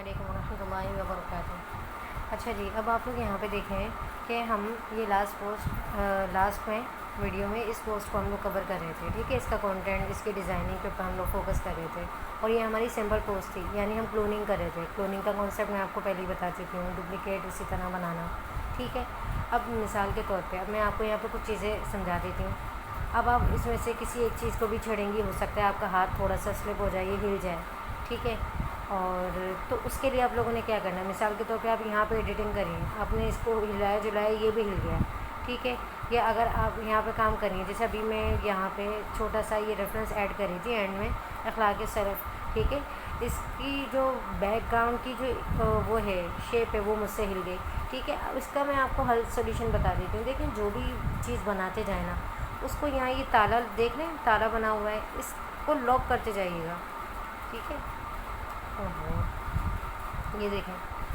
अस्सलामुअलैकुम रहमतुल्लाहि व बरकातुहू। अच्छा जी, अब आप लोग यहाँ पे देखें कि हम ये लास्ट में वीडियो में इस पोस्ट को हम लोग कवर कर रहे थे। ठीक है, इसका कंटेंट, इसकी डिज़ाइनिंग के ऊपर हम लोग फोकस कर रहे थे और ये हमारी सिंपल पोस्ट थी, यानी हम क्लोनिंग कर रहे थे। क्लोनिंग का कॉन्सेप्ट मैं आपको पहले ही बता चुकी हूँ, डुप्लीकेट इसी तरह बनाना। ठीक है, अब मिसाल के तौर पर अब मैं आपको यहाँ पर कुछ चीज़ें समझा देती हूँ। अब आप इसमें से किसी एक चीज़ को भी छेड़ेंगी, हो सकता है आपका हाथ थोड़ा सा स्लिप हो जाए, हिल जाए। ठीक है, और तो उसके लिए आप लोगों ने क्या करना है, मिसाल के तौर पे आप यहाँ पे एडिटिंग करिए, आपने इसको हिलाया जुलाया, ये भी हिल गया। ठीक है, या अगर आप यहाँ पे काम करिए, जैसे अभी मैं यहाँ पे छोटा सा ये रेफरेंस ऐड करी थी एंड में, अखलाक सरफ। ठीक है, इसकी जो बैकग्राउंड की जो वो है शेप है वो मुझसे हिल गई। ठीक है, अब इसका मैं आपको हल सोल्यूशन बता देती हूँ। देखिए, जो भी चीज़ बनाते जाए ना, उसको यहाँ ये ताला देख लें, ताला बना हुआ है, इसको लॉक करते जाइएगा। ठीक है, ये देखें,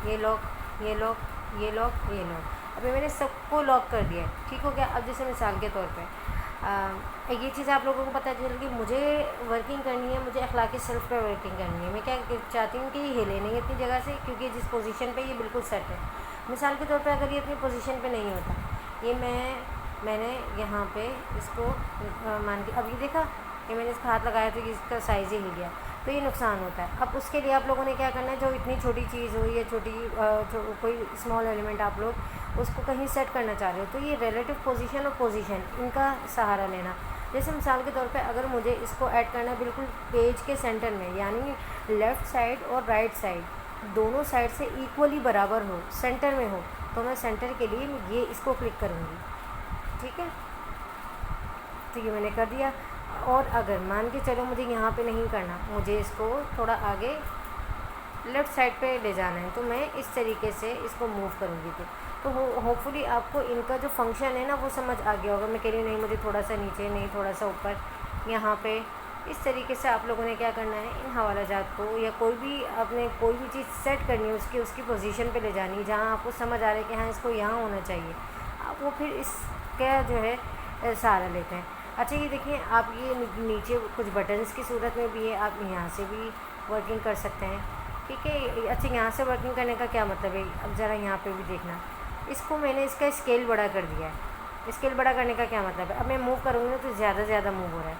ये लॉक, ये लॉक, ये लॉक, ये लॉक। अभी मैंने सबको लॉक कर दिया है। ठीक हो गया। अब जैसे मिसाल के तौर पे ये चीज़ आप लोगों को पता चल कि मुझे वर्किंग करनी है, मुझे अखलाकी सेल्फ पे वर्किंग करनी है। मैं क्या चाहती हूँ कि ये हिले नहीं इतनी जगह से, क्योंकि जिस पोजीशन पे ये बिल्कुल सेट है। मिसाल के तौर पे अगर ये अपनी पोजीशन पे नहीं होता, ये मैंने यहाँ पे इसको मान के, अब ये देखा, ये मैंने इसका हाथ लगाया तो इसका साइज़ ही हिल गया, तो ये नुकसान होता है। अब उसके लिए आप लोगों ने क्या करना है, जो इतनी छोटी चीज़ हो या कोई स्मॉल एलिमेंट आप लोग उसको कहीं सेट करना चाह रहे हो, तो ये रिलेटिव पोजीशन और पोजीशन, इनका सहारा लेना। जैसे मिसाल के तौर पे अगर मुझे इसको ऐड करना है बिल्कुल पेज के सेंटर में, यानी लेफ़्ट साइड और राइट साइड दोनों साइड से इक्वली बराबर हो, सेंटर में हो, तो मैं सेंटर के लिए ये इसको क्लिक करूँगी। ठीक है, तो ये मैंने कर दिया। और अगर मान के चलो मुझे यहाँ पे नहीं करना, मुझे इसको थोड़ा आगे लेफ़्ट साइड पे ले जाना है, तो मैं इस तरीके से इसको मूव करूँगी। तो होपफुली आपको इनका जो फंक्शन है ना वो समझ आ गया होगा। मैं कह रही हूँ नहीं मुझे थोड़ा सा नीचे, नहीं थोड़ा सा ऊपर, यहाँ पे इस तरीके से आप लोगों ने क्या करना है, इन हवाला जात को या कोई भी आपने कोई भी चीज़ सेट करनी है उसकी पोजीशन पे ले जानी है, जहाँ आपको समझ आ रहा है कि हाँ इसको यहाँ होना चाहिए, आप वो फिर इसका जो है सहारा लेते हैं। अच्छा, ये देखिए, आप ये नीचे कुछ बटन्स की सूरत में भी है, आप यहाँ से भी वर्किंग कर सकते हैं। ठीक है, अच्छा, यहाँ से वर्किंग करने का क्या मतलब है, अब ज़रा यहाँ पे भी देखना, इसको मैंने इसका स्केल बड़ा कर दिया है। स्केल बड़ा करने का क्या मतलब है, अब मैं मूव करूँगी ना तो ज़्यादा मूव हो रहा है।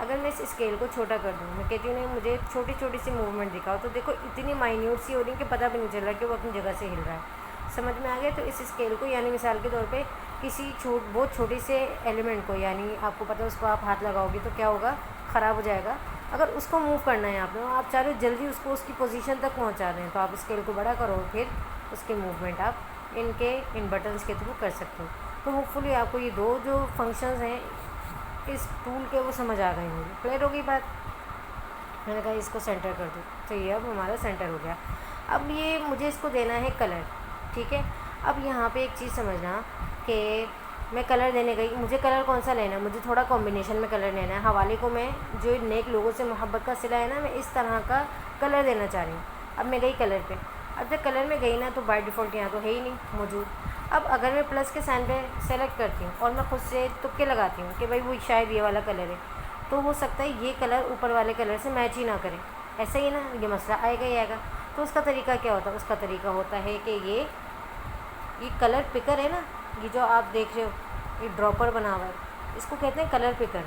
अगर मैं इस स्केल को छोटा कर दूँ, मैं कहती हूँ नहीं मुझे छोटी छोटी सी मूवमेंट दिखाओ, तो देखो इतनी माइन्यूट सी हो रही है कि पता भी नहीं चल रहा कि वो अपनी जगह से हिल रहा है। समझ में आ गया। तो इस स्केल को, यानी मिसाल के तौर पे किसी बहुत छोटे से एलिमेंट को, यानी आपको पता है उसको आप हाथ लगाओगे तो क्या होगा, ख़राब हो जाएगा। अगर उसको मूव करना है आप चाह रहे हो जल्दी उसको उसकी पोजीशन तक पहुंचा दें, तो आप स्केल को बड़ा करो, फिर उसकी मूवमेंट आप इन बटन्स के थ्रू कर सकते हो। तो होपफुली आपको ये दो जो फंक्शंस हैं इस टूल के वो समझ आ गए होंगे। क्लियर हो गई बात। मैंने कहा इसको सेंटर कर दूँ, तो ये अब हमारा सेंटर हो गया। अब ये मुझे इसको देना है कलर। ठीक है, अब यहाँ पे एक चीज़ समझना कि मैं कलर देने गई, मुझे कलर कौन सा लेना है, मुझे थोड़ा कॉम्बिनेशन में कलर लेना है। हवाले को मैं जो नेक लोगों से मोहब्बत का सिला है ना, मैं इस तरह का कलर देना चाह रही हूँ। अब मैं गई कलर पे, अब जब कलर में गई ना तो बाय डिफ़ॉल्ट यहाँ तो है ही नहीं मौजूद। अब अगर मैं प्लस के साइन पे सेलेक्ट करती हूँ और मैं खुद से तुक्के लगाती हूँ कि भाई वो शायद ये वाला कलर है, तो हो सकता है ये कलर ऊपर वाले कलर से मैच ही ना करे। ऐसा ही ना, ये मसला आएगा ही आएगा। तो उसका तरीका क्या होता है, उसका तरीका होता है कि ये कलर पिकर है ना, ये जो आप देख रहे हो, ये ड्रॉपर बना हुआ है, इसको कहते हैं कलर पिकर।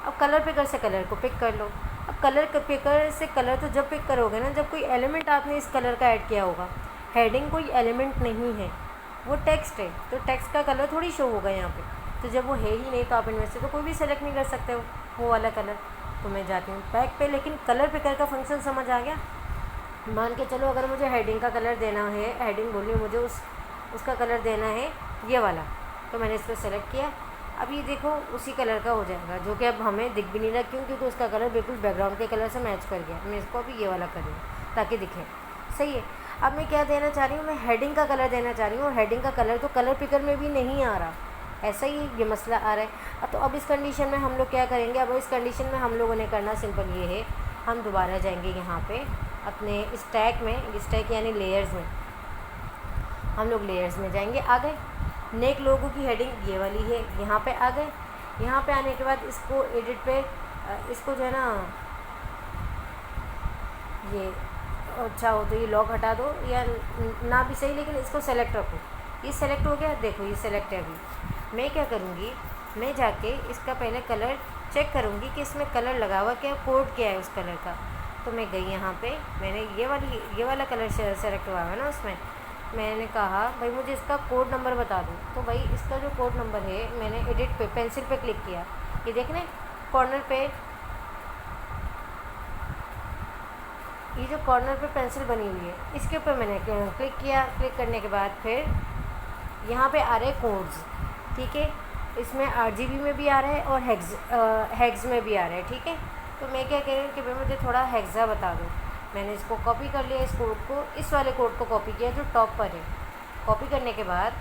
अब कलर पिकर से कलर को पिक कर लो। अब कलर पिकर से कलर तो जब पिक करोगे ना, जब कोई एलिमेंट आपने इस कलर का ऐड किया होगा। हेडिंग कोई एलिमेंट नहीं है, वो टेक्स्ट है, तो टेक्स्ट का कलर थोड़ी शो होगा यहाँ पे। तो जब वो है ही नहीं तो आप इनमें से तो कोई भी सेलेक्ट नहीं कर सकते हो वो वाला कलर। तो मैं जाती हूँ बैक पे, लेकिन कलर पिकर का फंक्शन समझ आ गया। मान के चलो अगर मुझे हेडिंग का कलर देना है, हेडिंग बोलिए, मुझे उसका कलर देना है ये वाला, तो मैंने इस पर सेलेक्ट किया। अब ये देखो उसी कलर का हो जाएगा, जो कि अब हमें दिख भी नहीं रहा, क्यों, क्योंकि उसका कलर बिल्कुल बैकग्राउंड के कलर से मैच कर गया। मैं इसको अभी ये वाला कर रही हूँ ताकि दिखे। सही है। अब मैं क्या देना चाह रही हूँ, मैं हेडिंग का कलर देना चाह रही हूँ, और हेडिंग का कलर तो कलर पिकर में भी नहीं आ रहा। ऐसा ही ये मसला आ रहा है। तो अब इस कंडीशन में हम लोग क्या करेंगे, अब इस कंडीशन में हम लोगों ने करना सिंपल ये है, हम दोबारा जाएंगे यहाँ पे अपने स्टैक में, स्टैक यानी लेयर्स में, हम लोग लेयर्स में जाएंगे। आ गए, नेक लोगों की हेडिंग ये वाली है, यहाँ पे आ गए। यहाँ पे आने के बाद इसको एडिट पे, इसको जो है ना ये अच्छा हो तो ये लॉक हटा दो, या ना भी सही, लेकिन इसको सेलेक्ट रखो। ये सेलेक्ट हो गया, देखो ये सेलेक्ट है। अभी मैं क्या करूँगी, मैं जाके इसका पहले कलर चेक करूँगी कि इसमें कलर लगा हुआ क्या, कोड क्या है उस कलर का। तो मैं गई यहाँ पे, मैंने ये वाला कलर सेलेक्ट हुआ है ना, उसमें मैंने कहा भाई मुझे इसका कोड नंबर बता दो। तो भाई इसका जो कोड नंबर है, मैंने एडिट पे पेंसिल पे क्लिक किया, ये देखने कॉर्नर पे, ये जो कॉर्नर पे पेंसिल बनी हुई है, इसके ऊपर मैंने क्लिक किया। क्लिक करने के बाद फिर यहाँ पे आ रहे हैं कोड्स, ठीक है। इसमें RGB में भी आ रहा है और हेक्स में भी आ रहा है, ठीक है। तो मैं क्या कह रही हूँ कि भाई मुझे थोड़ा हेक्सा बता दो। मैंने इसको कॉपी कर लिया, इस कोड को, इस वाले कोड को कॉपी किया जो टॉप पर है। कॉपी करने के बाद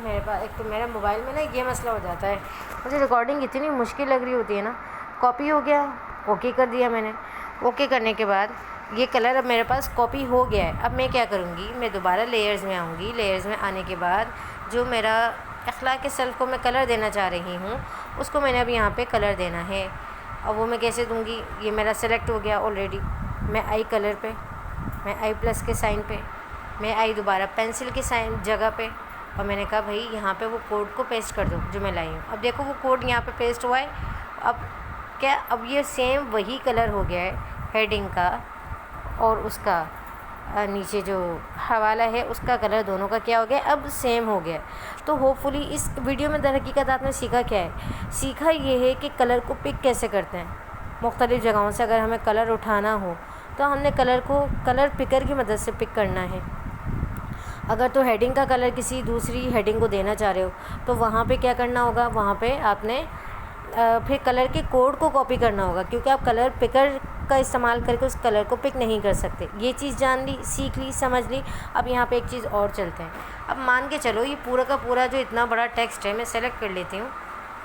मेरे पास एक तो मेरा मोबाइल में ना ये मसला हो जाता है, मुझे रिकॉर्डिंग इतनी मुश्किल लग रही होती है ना। कॉपी हो गया, ओके कर दिया मैंने। ओके करने के बाद ये कलर अब मेरे पास कॉपी हो गया है। अब मैं क्या करूँगी, मैं दोबारा लेयर्स में आऊँगी। लेयर्स में आने के बाद जो मेरा अखलाक के सेल्फ को मैं कलर देना चाह रही हूँ, उसको मैंने अब यहाँ पे कलर देना है। अब वो मैं कैसे दूँगी, ये मेरा सेलेक्ट हो गया ऑलरेडी। मैं आई कलर पे, मैं आई प्लस के साइन पे, मैं आई दोबारा पेंसिल के साइन जगह पे, और मैंने कहा भाई यहाँ पे वो कोड को पेस्ट कर दो जो मैं लाई हूँ। अब देखो वो कोड यहाँ पे पेस्ट हुआ है। अब क्या, अब ये सेम वही कलर हो गया है हेडिंग का, और उसका नीचे जो हवाला है उसका कलर, दोनों का क्या हो गया, अब सेम हो गया। तो होपफुली इस वीडियो में दरहकीकत आपने सीखा क्या है, सीखा ये है कि कलर को पिक कैसे करते हैं। मुख्तलिफ़ जगहों से अगर हमें कलर उठाना हो तो हमने कलर को कलर पिकर की मदद से पिक करना है। अगर तो हेडिंग का कलर किसी दूसरी हेडिंग को देना चाह रहे हो तो वहाँ पे क्या करना होगा, वहाँ पे आपने फिर कलर के कोड को कॉपी करना होगा, क्योंकि आप कलर पिकर का इस्तेमाल करके उस कलर को पिक नहीं कर सकते। ये चीज़ जान ली, सीख ली, समझ ली। अब यहाँ पे एक चीज़ और चलते हैं। अब मान के चलो ये पूरा का पूरा जो इतना बड़ा टेक्स्ट है, मैं सेलेक्ट कर लेती हूँ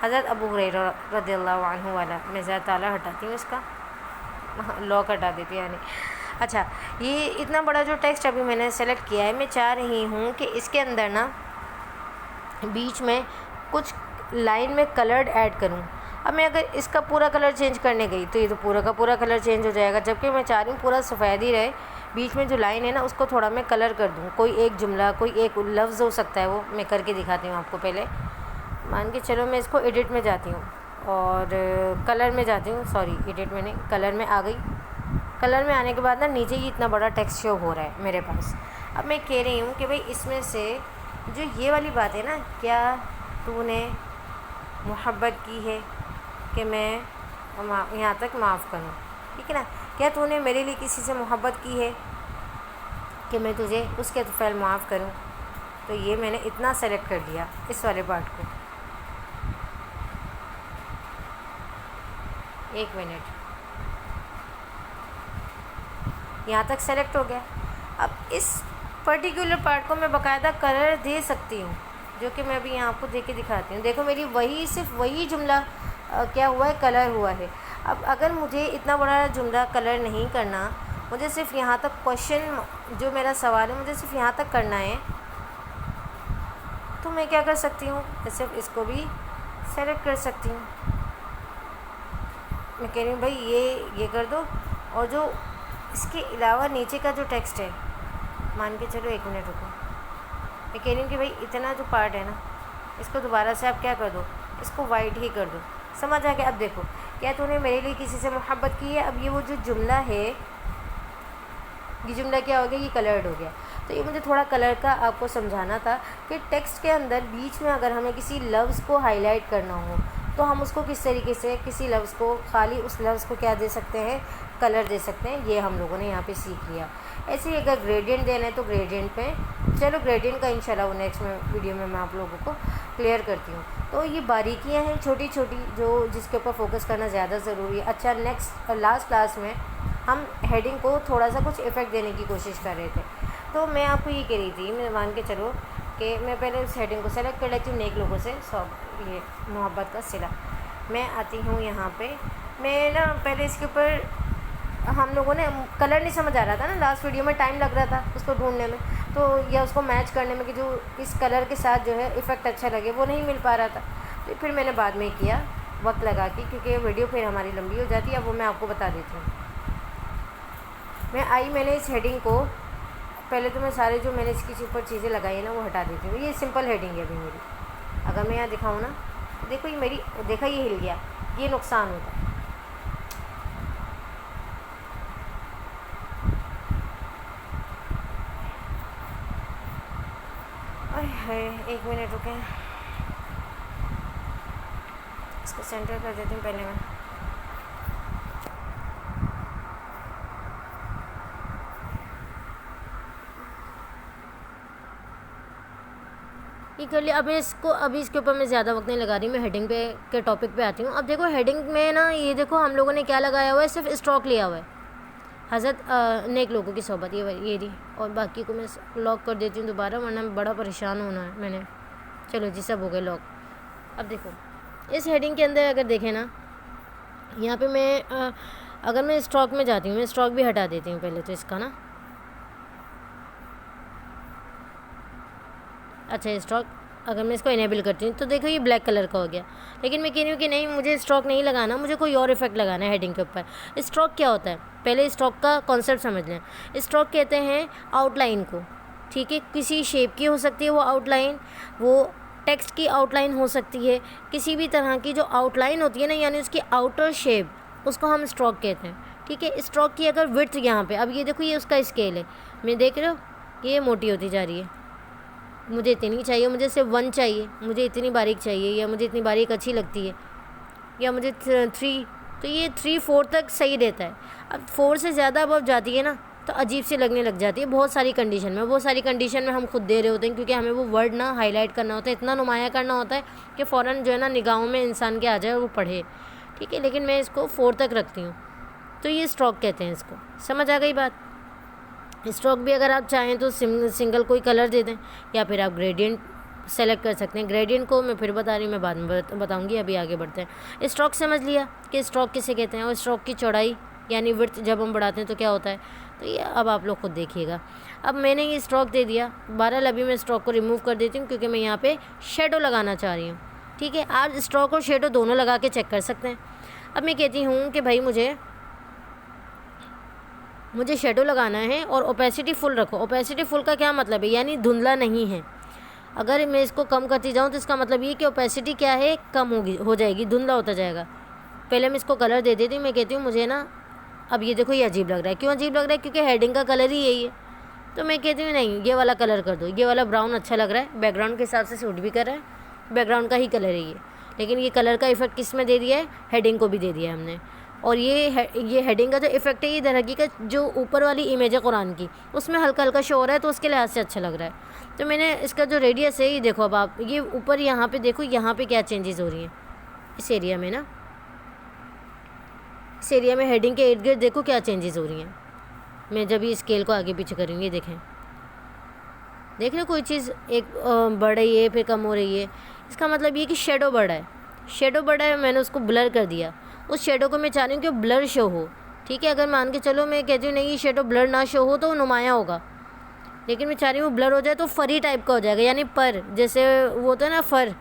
हज़रत अबू हुरैरा रज़ियल्लाहु अन्हु वाला। मैं ज़रा ताला हटाती हूँ, इसका लॉक हटा देती है यानी। अच्छा, ये इतना बड़ा जो टेक्स्ट अभी मैंने सेलेक्ट किया है, मैं चाह रही हूँ कि इसके अंदर ना बीच में कुछ लाइन में कलर्ड ऐड करूँ। अब मैं अगर इसका पूरा कलर चेंज करने गई तो ये तो पूरा का पूरा कलर चेंज हो जाएगा, जबकि मैं चाह रही हूँ पूरा सफ़ेद ही रहे। बीच में जो लाइन है ना उसको थोड़ा मैं कलर कर दूँ, कोई एक जुमला, कोई एक लफ्ज़ हो सकता है, वो मैं करके दिखाती हूँ आपको। पहले मान के चलो मैं इसको एडिट में जाती हूँ और कलर में जाती हूँ, सॉरी एडिट में नहीं, कलर में आ गई। कलर में आने के बाद ना नीचे ही इतना बड़ा टेक्स्ट शो हो रहा है मेरे पास। अब मैं कह रही हूँ कि भाई इसमें से जो ये वाली बात है ना, क्या तूने मोहब्बत की है कि मैं यहाँ तक माफ़ करूँ, ठीक है ना। क्या तूने मेरे लिए किसी से मोहब्बत की है कि मैं तुझे उसके तौफ़ैल माफ़ करूँ। तो ये मैंने इतना सेलेक्ट कर दिया इस वाले पार्ट को। एक मिनट, यहाँ तक सेलेक्ट हो गया। अब इस पर्टिकुलर पार्ट को मैं बाकायदा कलर दे सकती हूँ, जो कि मैं अभी यहाँ आपको दे के दिखाती हूँ। देखो मेरी वही सिर्फ वही जुमला क्या हुआ है, कलर हुआ है। अब अगर मुझे इतना बड़ा जुमला कलर नहीं करना, मुझे सिर्फ यहाँ तक क्वेश्चन, जो मेरा सवाल है मुझे सिर्फ यहाँ तक करना है, तो मैं क्या कर सकती हूँ, सिर्फ इसको भी सेलेक्ट कर सकती हूँ। मैं कह रही हूँ भाई ये कर दो, और जो इसके अलावा नीचे का जो टेक्स्ट है, मान के चलो एक मिनट रुको, मैं कह रही हूँ कि भाई इतना जो पार्ट है ना, इसको दोबारा से आप क्या कर दो, इसको वाइट ही कर दो। समझ आ गया। अब देखो, क्या तूने मेरे लिए किसी से मोहब्बत की है। अब ये वो जो जुमला है, ये जुमला क्या हो गया, ये कलर्ड हो गया। तो ये मुझे थोड़ा कलर का आपको समझाना था कि टेक्स्ट के अंदर बीच में अगर हमें किसी लफ्ज़ को हाईलाइट करना हो तो हम उसको किस तरीके से, किसी लफ्ज़ को, खाली उस लफ्ज़ को क्या दे सकते हैं, कलर दे सकते हैं। ये हम लोगों ने यहाँ पे सीख लिया। ऐसे ही अगर ग्रेडियंट देना है तो ग्रेडियंट पे, चलो ग्रेडियंट का इंशाल्लाह वो नेक्स्ट में वीडियो में मैं आप लोगों को क्लियर करती हूँ। तो ये बारीकियाँ हैं छोटी छोटी, जो जिसके ऊपर फोकस करना ज़्यादा ज़रूरी है। अच्छा, नेक्स्ट लास्ट क्लास में हम हेडिंग को थोड़ा सा कुछ इफ़ेक्ट देने की कोशिश कर रहे थे। तो मैं आपको ये कह रही थी, मैं मान के चलो कि मैं पहले उस हेडिंग को सेलेक्ट कर लेती हूँ, नेक लोगों से ये मोहब्बत का सिला। मैं आती हूँ यहाँ पे, मैं ना पहले इसके ऊपर हम लोगों ने कलर नहीं समझ आ रहा था ना, लास्ट वीडियो में टाइम लग रहा था उसको ढूंढने में, तो या उसको मैच करने में कि जो इस कलर के साथ जो है इफ़ेक्ट अच्छा लगे, वो नहीं मिल पा रहा था। तो फिर मैंने बाद में किया वक्त लगा के, क्योंकि वीडियो फिर हमारी लंबी हो जाती है। अब वो मैं आपको बता देती हूँ। मैंने इस हेडिंग को पहले तो मैं सारे जो मैंने इसकी ऊपर चीज़ें लगाई है ना वो हटा देती हूँ। ये सिंपल हेडिंग है अभी मेरी। अगर मैं यहाँ दिखाऊँ ना तो देखो ये मेरी, देखा ये हिल गया, ये नुकसान होता है। है 1 मिनट रुके, इसको सेंटर कर देती हूँ पहले मैं। ये कर लिया। अब अभी इसके ऊपर मैं ज़्यादा वक्त नहीं लगा रही, मैं हेडिंग पे के टॉपिक पे आती हूँ। अब देखो हेडिंग में ना ये देखो हम लोगों ने क्या लगाया हुआ है, सिर्फ स्ट्रोक लिया हुआ है, हज़रत नेक लोगों की सोहबत, ये रही। और बाकी को मैं लॉक कर देती हूँ दोबारा, वरना बड़ा परेशान होना है मैंने। चलो जी सब हो गए लॉक। अब देखो इस हेडिंग के अंदर अगर देखें ना, यहाँ पे मैं अगर मैं स्ट्रोक में जाती हूँ, मैं स्ट्रोक भी हटा देती हूँ पहले तो इसका ना। अच्छा स्ट्रोक अगर मैं इसको इनेबल करती हूँ तो देखो ये ब्लैक कलर का हो गया। लेकिन मैं कह रही हूँ कि नहीं, मुझे स्ट्रोक नहीं लगाना, मुझे कोई और इफेक्ट लगाना है हेडिंग के ऊपर। स्ट्रोक क्या होता है, पहले स्ट्रोक का कॉन्सेप्ट समझ लें। स्ट्रोक कहते हैं आउटलाइन को, ठीक है, किसी शेप की हो सकती है वो आउटलाइन, वो टेक्स्ट की आउटलाइन हो सकती है, किसी भी तरह की जो आउटलाइन होती है ना, यानी उसकी आउटर शेप, उसको हम स्ट्रोक कहते हैं, ठीक है। स्ट्रोक की अगर विड्थ यहाँ पे, अब ये देखो ये उसका स्केल है, मैं देख रहे हो ये मोटी होती जा रही है, मुझे इतनी चाहिए, मुझे सिर्फ 1 चाहिए, मुझे इतनी बारीक चाहिए, या मुझे इतनी बारीक अच्छी लगती है, या मुझे 3, तो ये 3-4 तक सही रहता है। अब 4 से ज़्यादा अब जाती है ना तो अजीब सी लगने लग जाती है बहुत सारी कंडीशन में। बहुत सारी कंडीशन में हम खुद दे रहे होते हैं, क्योंकि हमें वो वर्ड ना हाईलाइट करना होता है, इतना नुमाया करना होता है कि फ़ौरन जो है ना निगाहों में इंसान के आ जाए और वो पढ़े, ठीक है। लेकिन मैं इसको 4 तक रखती हूँ, तो ये स्ट्रोक कहते हैं इसको। समझ आ गई बात। स्ट्रोक भी अगर आप चाहें तो सिंगल कोई कलर दे दें, या फिर आप ग्रेडियंट सेलेक्ट कर सकते हैं। ग्रेडियंट को मैं फिर बता रही हूँ, मैं बाद में बताऊँगी, अभी आगे बढ़ते हैं। स्ट्रोक समझ लिया कि स्ट्रोक किसे कहते हैं, और स्ट्रोक की चौड़ाई यानी विड्थ जब हम बढ़ाते हैं तो क्या होता है, तो ये अब आप लोग खुद देखिएगा। अब मैंने ये स्ट्रोक दे दिया, बहरहाल अभी मैं स्ट्रोक को रिमूव कर देती हूँ क्योंकि मैं यहाँ पे शेडो लगाना चाह रही हूँ, ठीक है। आप स्ट्रोक और शेडो दोनों लगा के चेक कर सकते हैं। अब मैं कहती हूँ कि भाई मुझे शेडो लगाना है और ओपेसिटी फुल रखो। ओपेसिटी फुल का क्या मतलब है, यानी धुंधला नहीं है। अगर मैं इसको कम करती जाऊँ तो इसका मतलब ये कि ओपेसिटी क्या है, कम हो जाएगी, धुंधला होता जाएगा। पहले मैं इसको कलर दे देती हूँ, मैं कहती हूँ मुझे ना, अब ये देखो ये अजीब लग रहा है। क्यों अजीब लग रहा है, क्योंकि हेडिंग का कलर ही यही है। तो मैं कहती हूँ नहीं, ये वाला कलर कर दो, ये वाला ब्राउन अच्छा लग रहा है, बैकग्राउंड के हिसाब से सूट भी कर रहा है, बैकग्राउंड का ही कलर है ये। लेकिन ये कलर का इफेक्ट किस में दे दिया है, हेडिंग को भी दे दिया है हमने। और ये हेडिंग का जो इफेक्ट है, ये दरहकी का जो ऊपर वाली इमेज है कुरान की, उसमें हल्का हल्का शो हो रहा है, तो उसके लिहाज से अच्छा लग रहा है। तो मैंने इसका जो रेडियस है, ये देखो, अब आप ये ऊपर यहाँ पे देखो, यहाँ पे क्या चेंजेस हो रही हैं इस एरिया में ना, इस एरिया में हेडिंग के इर्द गिर्द देखो क्या चेंजेस हो रही हैं। मैं जब ये स्केल को आगे पीछे करूँगी, देखें, देख रहे कोई चीज़ एक बढ़ रही है फिर कम हो रही है, इसका मतलब ये कि शेडो बढ़ा है। शेडो बढ़ा है, मैंने उसको ब्लर कर दिया। उस शेडो को मैं चाह रही हूँ कि ब्लर शो हो, ठीक है। अगर मान के चलो मैं कहती हूँ नहीं ये शेडो ब्लर ना शो हो तो वो नुमाया होगा, लेकिन मैं चाह रही हूँ ब्लर हो जाए तो फरी टाइप का हो जाएगा, यानी पर जैसे वो होता है ना फर,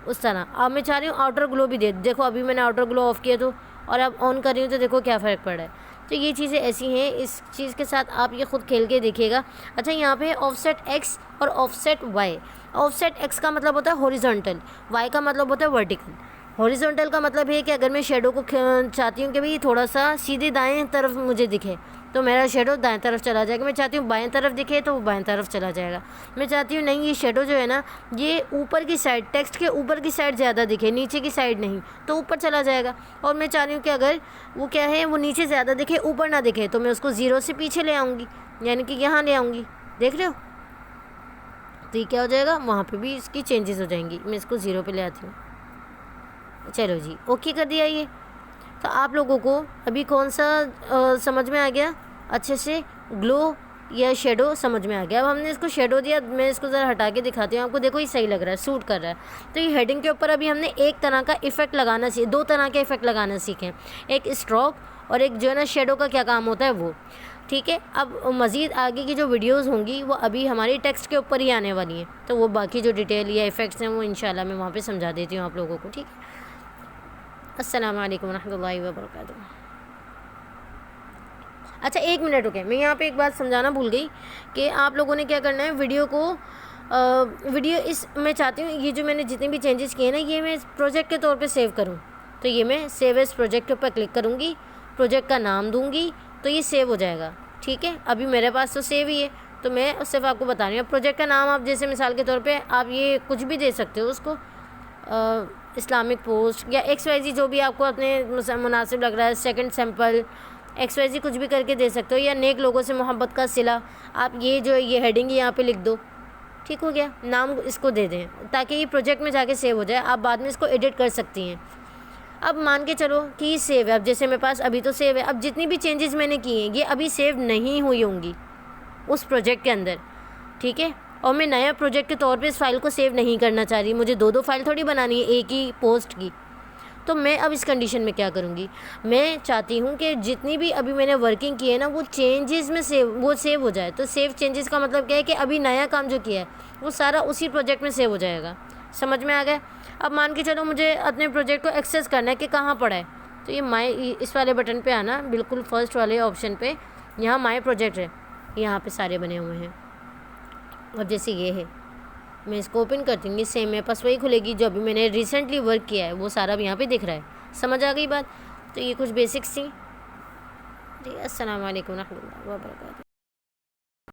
उस तरह। अब मैं चाह रही हूँ आउटर ग्लो भी दे, देखो अभी मैंने आउटर ग्लो ऑफ किया तो, और अब ऑन कर रही हूँ तो देखो क्या फ़र्क पड़ा है। तो ये चीज़ें ऐसी हैं, इस चीज़ के साथ आप ये खुद खेल के देखिएगा। अच्छा यहाँ पे ऑफसेट एक्स और ऑफसेट वाई। ऑफसेट एक्स का मतलब होता है हॉरिजॉन्टल, वाई का मतलब होता है वर्टिकल। हॉरिजॉन्टल का मतलब है कि अगर मैं शेडो को चाहती हूँ कि भाई थोड़ा सा सीधे दाएं तरफ मुझे दिखे, तो मेरा शेडो दाएं तरफ चला जाएगा। मैं चाहती हूँ बाएं तरफ दिखे तो वो बाएं तरफ चला जाएगा। मैं चाहती हूँ नहीं ये शेडो जो है ना, ये ऊपर की साइड, टेक्स्ट के ऊपर की साइड ज़्यादा दिखे, नीचे की साइड नहीं, तो ऊपर चला जाएगा। और मैं चाह रही हूँ कि अगर वो क्या है, वो नीचे ज़्यादा दिखे ऊपर ना दिखे, तो मैं उसको 0 से पीछे ले आऊँगी, यानी कि यहाँ ले आऊँगी। देख रहे हो, तो ये क्या हो जाएगा, वहाँ पर भी इसकी चेंजेस हो जाएंगी। मैं इसको 0 पर ले आती हूँ। चलो जी, ओके कर दिया ये। तो आप लोगों को अभी कौन सा समझ में आ गया अच्छे से, ग्लो या शेडो समझ में आ गया। अब हमने इसको शेडो दिया, मैं इसको ज़रा हटा के दिखाती हूँ आपको। देखो ये सही लग रहा है, सूट कर रहा है। तो ये हेडिंग के ऊपर अभी हमने एक तरह का इफेक्ट लगाना सीखे, 2 तरह के इफेक्ट लगाना सीखे, एक स्ट्रोक और एक जो है ना शेडो का क्या काम होता है वो, ठीक है। अब मज़ीद आगे की जो वीडियोज़ होंगी वो अभी हमारी टेक्स्ट के ऊपर ही आने वाली हैं, तो वो बाकी जो डिटेल या इफ़ेक्ट्स हैं वो इंशाल्लाह मैं वहाँ पर समझा देती हूँ आप लोगों को, ठीक है। अस्सलाम वालेकुम रहमतुल्लाहि व बरकातुहू। अच्छा 1 मिनट रुके, मैं यहाँ पे एक बात समझाना भूल गई कि आप लोगों ने क्या करना है, वीडियो को मैं चाहती हूँ ये जो मैंने जितने भी चेंजेस किए ना, ये मैं प्रोजेक्ट के तौर पे सेव करूँ। तो ये मैं सेव एज प्रोजेक्ट के ऊपर क्लिक करूँगी, प्रोजेक्ट का नाम दूँगी तो ये सेव हो जाएगा। ठीक है, अभी मेरे पास तो सेव ही है, तो मैं सिर्फ आपको बता रही हूँ। प्रोजेक्ट का नाम आप जैसे मिसाल के तौर पे आप ये कुछ भी दे सकते हो उसको, इस्लामिक पोस्ट या XYZ जो भी आपको अपने मुनासिब लग रहा है, सेकंड सैम्पल XYZ कुछ भी करके दे सकते हो, या नेक लोगों से मोहब्बत का सिला, आप ये जो ये हेडिंग यहाँ पे लिख दो। ठीक हो गया, नाम इसको दे दें ताकि ये प्रोजेक्ट में जाके सेव हो जाए, आप बाद में इसको एडिट कर सकती हैं। अब मान के चलो कि ये सेव है, अब जैसे मेरे पास अभी तो सेव है, अब जितनी भी चेंजेस मैंने किए हैं ये अभी सेव नहीं हुई होंगी उस प्रोजेक्ट के अंदर। ठीक है, और मैं नया प्रोजेक्ट के तौर पे इस फाइल को सेव नहीं करना चाह रही, मुझे 2-2 फाइल थोड़ी बनानी है एक ही पोस्ट की। तो मैं अब इस कंडीशन में क्या करूँगी, मैं चाहती हूँ कि जितनी भी अभी मैंने वर्किंग की है ना वो चेंजेस में सेव हो जाए। तो सेव चेंजेस का मतलब क्या है कि अभी नया काम जो किया है वो सारा उसी प्रोजेक्ट में सेव हो जाएगा। समझ में आ गया? अब मान के चलो मुझे अपने प्रोजेक्ट को एक्सेस करना है कि कहाँ पड़ा है, तो ये इस वाले बटन पे आना, बिल्कुल फर्स्ट वाले ऑप्शन पे, यहाँ माई प्रोजेक्ट है, यहाँ पे सारे बने हुए हैं। अब जैसे ये है, मैं इसको ओपन करती हूँ, सेम मेरे पास वही खुलेगी जो अभी मैंने रिसेंटली वर्क किया है, वो सारा भी यहाँ पे दिख रहा है। समझ आ गई बात? तो ये कुछ बेसिक्स थी जी। अस्सलाम वालेकुम रहमतुल्लाहि व बरकातहू।